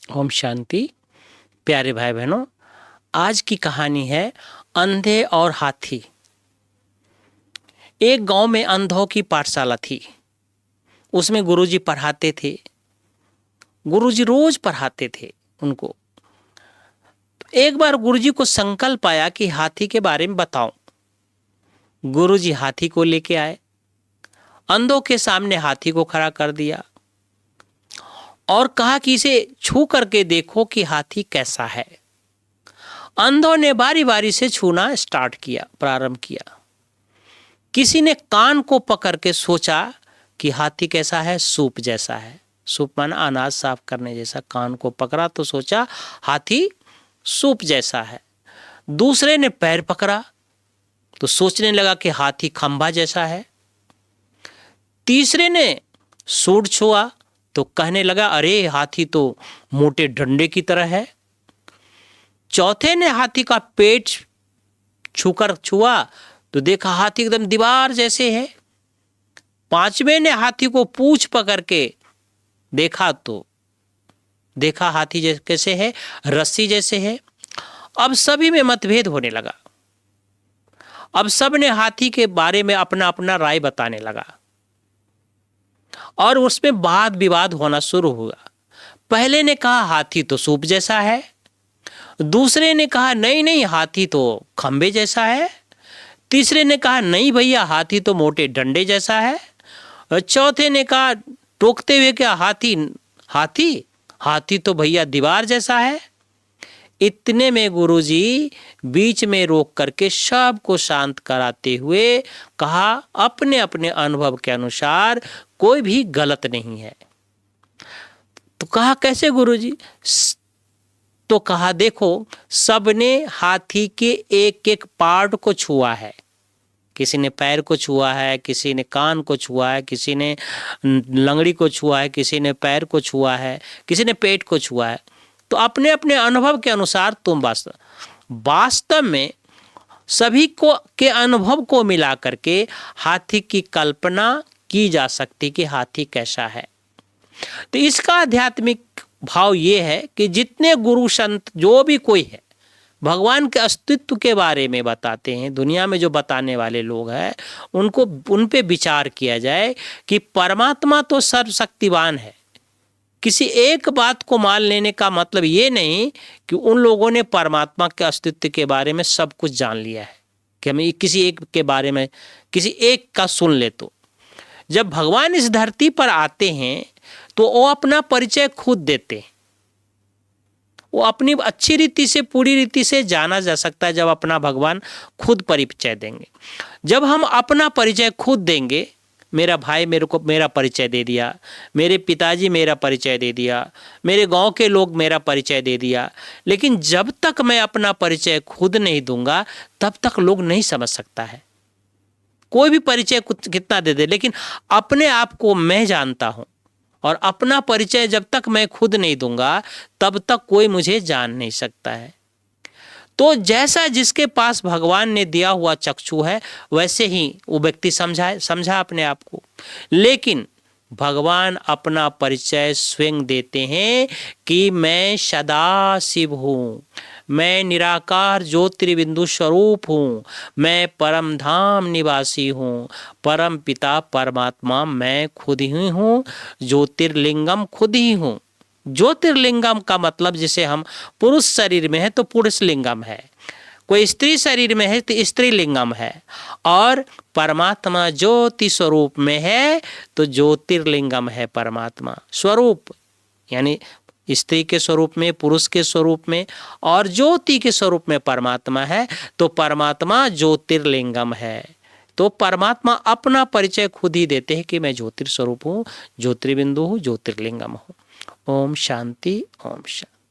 ओम शांति। प्यारे भाई बहनों, आज की कहानी है अंधे और हाथी। एक गांव में अंधों की पाठशाला थी। उसमें गुरुजी पढ़ाते थे। गुरुजी रोज पढ़ाते थे उनको। तो एक बार गुरुजी को संकल्प आया कि हाथी के बारे में बताऊं। गुरुजी हाथी को लेके आए, अंधों के सामने हाथी को खड़ा कर दिया और कहा कि इसे छू करके देखो कि हाथी कैसा है। अंधों ने बारी बारी से छूना प्रारंभ किया। किसी ने कान को पकड़ के सोचा कि हाथी कैसा है, सूप जैसा है। सूप माना अनाज साफ करने जैसा। कान को पकड़ा तो सोचा हाथी सूप जैसा है। दूसरे ने पैर पकड़ा तो सोचने लगा कि हाथी खंभा जैसा है। तीसरे ने सूंड छुआ तो कहने लगा अरे हाथी तो मोटे डंडे की तरह है। चौथे ने हाथी का पेट छुआ तो देखा हाथी एकदम दीवार जैसे है। पांचवें ने हाथी को पूंछ पकड़ के देखा तो देखा हाथी जैसे कैसे है, रस्सी जैसे है। अब सभी में मतभेद होने लगा। अब सब ने हाथी के बारे में अपना अपना राय बताने लगा और उसमें वाद विवाद होना शुरू हुआ। पहले ने कहा हाथी तो सूप जैसा है। दूसरे ने कहा नहीं नहीं हाथी तो खंबे जैसा है। तीसरे ने कहा नहीं भैया हाथी तो मोटे डंडे जैसा है। और चौथे ने कहा टोकते हुए क्या हाथी हाथी हाथी तो भैया दीवार जैसा है। इतने में गुरुजी बीच में रोक करके सबको शांत कराते हुए कहा अपने अपने अनुभव के अनुसार कोई भी गलत नहीं है। तो कहा कैसे गुरुजी? तो कहा देखो सबने हाथी के एक एक पार्ट को छुआ है। किसी ने पैर को छुआ है, किसी ने कान को छुआ है, किसी ने लंगड़ी को छुआ है, किसी ने पैर को छुआ है, किसी ने पेट को छुआ है। तो अपने अपने अनुभव के अनुसार तुम वास्तव में सभी को के अनुभव को मिला करके हाथी की कल्पना की जा सकती कि हाथी कैसा है। तो इसका आध्यात्मिक भाव ये है कि जितने गुरु संत जो भी कोई है भगवान के अस्तित्व के बारे में बताते हैं, दुनिया में जो बताने वाले लोग हैं उनको उन पे विचार किया जाए कि परमात्मा तो सर्वशक्तिवान है। किसी एक बात को मान लेने का मतलब ये नहीं कि उन लोगों ने परमात्मा के अस्तित्व के बारे में सब कुछ जान लिया है कि हमें किसी एक के बारे में किसी एक का सुन ले। तो जब भगवान इस धरती पर आते हैं तो वो अपना परिचय खुद देते हैं। वो अपनी अच्छी रीति से पूरी रीति से जाना जा सकता है जब अपना भगवान खुद परिचय देंगे। जब हम अपना परिचय खुद देंगे, मेरा भाई मेरे को मेरा परिचय दे दिया, मेरे पिताजी मेरा परिचय दे दिया, मेरे गांव के लोग मेरा परिचय दे दिया, लेकिन जब तक मैं अपना परिचय खुद नहीं दूंगा तब तक लोग नहीं समझ सकता है। कोई भी परिचय कितना दे दे, लेकिन अपने आप को मैं जानता हूं और अपना परिचय जब तक मैं खुद नहीं दूंगा तब तक कोई मुझे जान नहीं सकता है। तो जैसा जिसके पास भगवान ने दिया हुआ चक्षु है वैसे ही वो व्यक्ति समझा अपने आप को। लेकिन भगवान अपना परिचय स्वयं देते हैं कि मैं सदा शिव हूँ, मैं निराकार ज्योतिर्बिंदु स्वरूप हूँ, मैं परम धाम निवासी हूँ, परम पिता परमात्मा मैं खुद ही हूँ, ज्योतिर्लिंगम खुद ही हूँ। ज्योतिर्लिंगम का मतलब जैसे हम पुरुष शरीर में है तो पुरुष लिंगम है, कोई स्त्री शरीर में है तो स्त्री लिंगम है, और परमात्मा ज्योति स्वरूप में है तो ज्योतिर्लिंगम है। परमात्मा स्वरूप यानी स्त्री के स्वरूप में, पुरुष के स्वरूप में और ज्योति के स्वरूप में परमात्मा है, तो परमात्मा ज्योतिर्लिंगम है। तो परमात्मा अपना परिचय खुद ही देते हैं कि मैं ज्योतिर्स्वरूप हूँ, ज्योतिर्बिंदु हूँ, ज्योतिर्लिंगम हूँ। ओम शांति, ओम शांति।